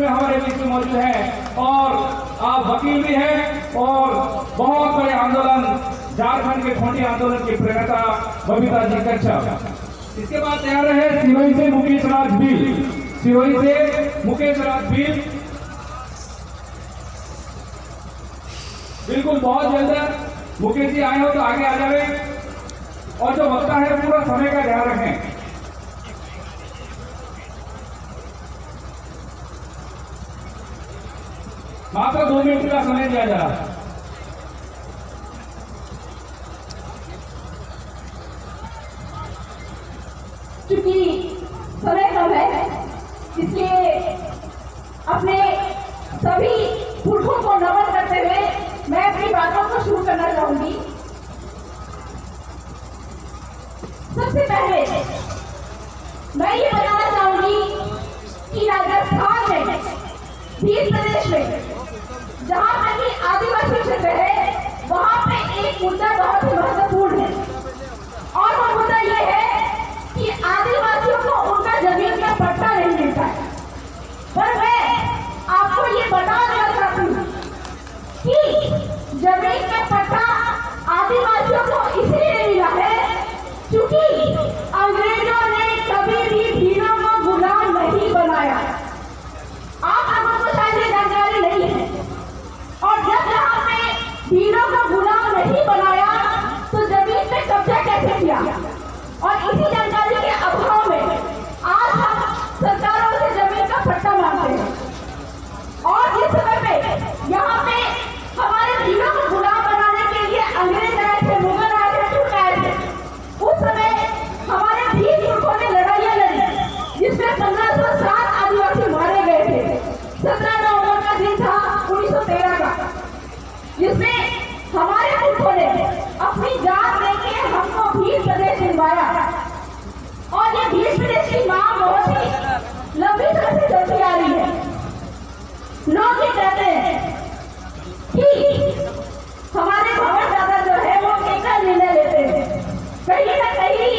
में हमारे बीच में मौजूद हैं और आप वकील भी हैं और बहुत बड़े आंदोलन झारखंड के खूंटी आंदोलन के प्रणेता बबीता जी कच्छप। इसके बाद तैयार है सिरोही से मुकेश राज भील, सिरोही से मुकेश राज भील। बिल्कुल बहुत जल्द मुकेश जी आए हो तो आगे आ जाए और जो वक्ता है पूरा समय का ध्यान रखें। मात्र 2 मिनट का समय दिया जा रहा है। क्योंकि समय कम है इसलिए अपने सभी पुरखों को नमन करते हुए मैं अपनी बातों को शुरू करना चाहूंगी। सबसे पहले मैं ये बताना चाहूंगी कि राजस्थान में, भील प्रदेश में जहां पर भी आदिवासी क्षेत्र है वहां पे एक मुद्दा बहुत ही महत्वपूर्ण है और वो मुद्दा ये है कि आदिवासियों को उनका जमीन का पट्टा नहीं मिलता है। पर मैं आपको ये बता देना चाहती हूँ कि जमीन का पट्टा आदिवासियों को इसलिए नहीं मिला है क्योंकि अंग्रेजों ने कभी भी भीलों को गुलाम नहीं बनाया। आप लोगों को शायद ये जानकारी नहीं है। और जब यहाँ पे भीलों को गुलाम नहीं बनाया तो जमीन पे कब्जा कैसे किया? और इसी जानकारी के अभाव में आज हम सरकारों से जमीन का पट्टा मांगते हैं। और जिस समय पे यहाँ पे हमारे भीलों को गुलाम बनाने के लिए अंग्रेज आए थे, मुगल आए थे, तुर्क आए थे, उस समय हमारे भील पुरखों ने लड़ाइयाँ लड़ी जिसमें 1507 आदिवासी मारे गए थे। 17 नवंबर का दिन था 1913 का, जिसमें हमारे पुरखों ने अपनी जान देके हमको भील प्रदेश दिलवाया। और ये भील प्रदेश की मांग बहुत ही लंबी तरह से चलती आ रही है। लोग ये कहते हैं कि हमारे भवन दादा जो है वो एकल निर्णय लेते हैं। कहीं ना कहीं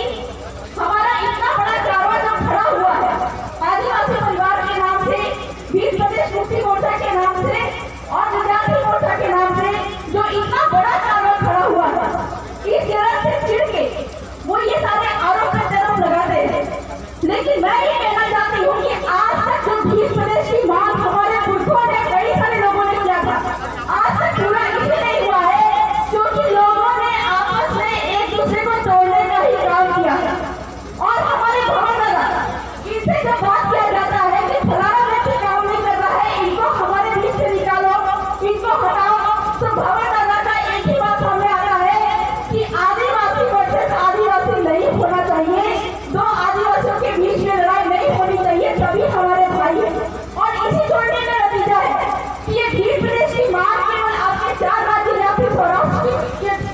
हमारा इतना बड़ा चावल जो खड़ा हुआ है आदिवासी परिवार के नाम से, भील प्रदेश मुक्ति मोर्चा के नाम से और विद्यार्थी मोर्चा के नाम से, जो इतना बड़ा चावल खड़ा हुआ है, इस जगह से चिढ़ के वो ये सारे आरोप प्रत्यारोप लगाते हैं। लेकिन मैं ये कहना चाहती हूँ कि आज तक जो भील प्रदेश की मांग हमारे पुरखों ने, कई सारे लोगों ने किया था, आज तक पूरा इसलिए नहीं हुआ है क्योंकि लोगों ने आपस में एक दूसरे को तोड़ने का ही काम किया है। और हमारे भवन दादा, इनसे जब बात किया जाता है कि फलाना व्यक्ति काम नहीं कर रहा है, इनको हमारे बीच से निकालो, इनको हटाओ, तो भवन दादा का एक ही बात सामने आता है कि आदिवासी वर्सेस आदिवासी नहीं होना चाहिए, दो आदिवासियों के बीच में लड़ाई नहीं होनी चाहिए, सभी हमारे भाई हैं। और इसी जोड़ने का नतीजा है कि ये भील प्रदेश की मांग केवल आपके 4 राज्य या फिर सौराष्ट्र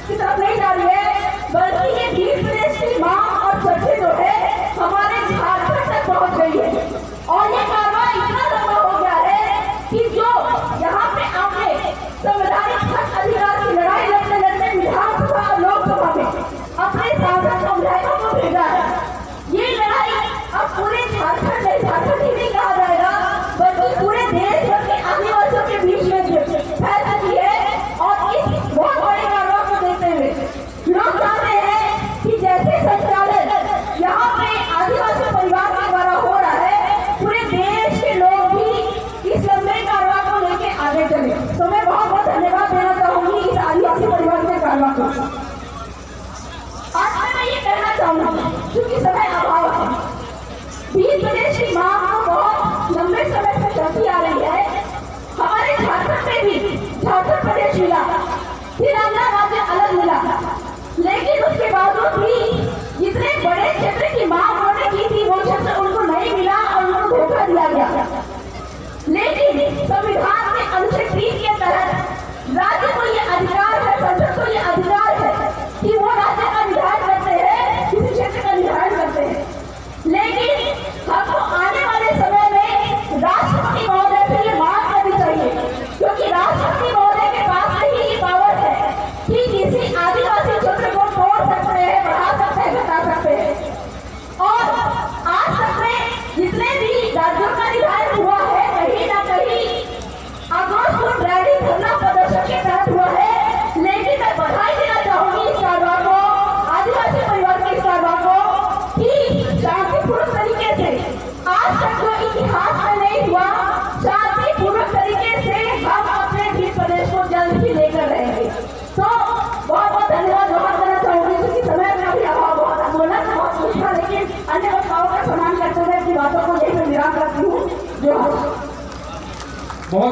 की तरफ नहीं जा रही है, बल्कि ये भील प्रदेश की मांग और चर्चा जो है हमारे झारखंड तक पहुंच गई है। और ये कारवां इतना लंबा हो गया है कि जो यहाँ पे आपने संवैधानिक हक अधिकार की लड़ाई लड़ते लड़ते विधानसभा और लोकसभा में अपने सांसद और विधायकों को भेजा है, ये लड़ाई अब पूरे झारखंड में, झारखंड ही नहीं कहा जाएगा बल्कि पूरे देश भर के आदिवासियों के बीच में फैल चुकी है। और इस बहुत बड़े कारवां को देखते हुए लोग चाहते हैं कि जैसे संचालन यहाँ पे आदिवासी परिवार के द्वारा हो रहा है, पूरे देश के लोग भी इस लंबे कारवां को लेके आगे चले। तो मैं बहुत बहुत धन्यवाद देना चाहूंगी इस आदिवासी परिवार के कारवां को। आज मैं ये कहना चाहूंगी क्योंकि समय अभाव है, भील प्रदेश की मांग बहुत लंबे समय से चलती आ रही है। हमारे झारखंड में भी झारखंड प्रदेश मिला, तेलंगाना राज्य अलग मिला, लेकिन उसके बावजूद भी जितने बड़े क्षेत्र की मांग उन्होंने की थी वो क्षेत्र उनको नहीं मिला और उनको धोखा दिया गया। लेकिन संविधान के अनुच्छेद 3 के तहत राज्य को ये अधिकार है, संसद को ये अधिकार है कि वो राज्य का निर्धारण करते हैं, किसी क्षेत्र का निर्धारण करते हैं। लेकिन हमको आने वाले समय में राष्ट्रपति महोदय बहुत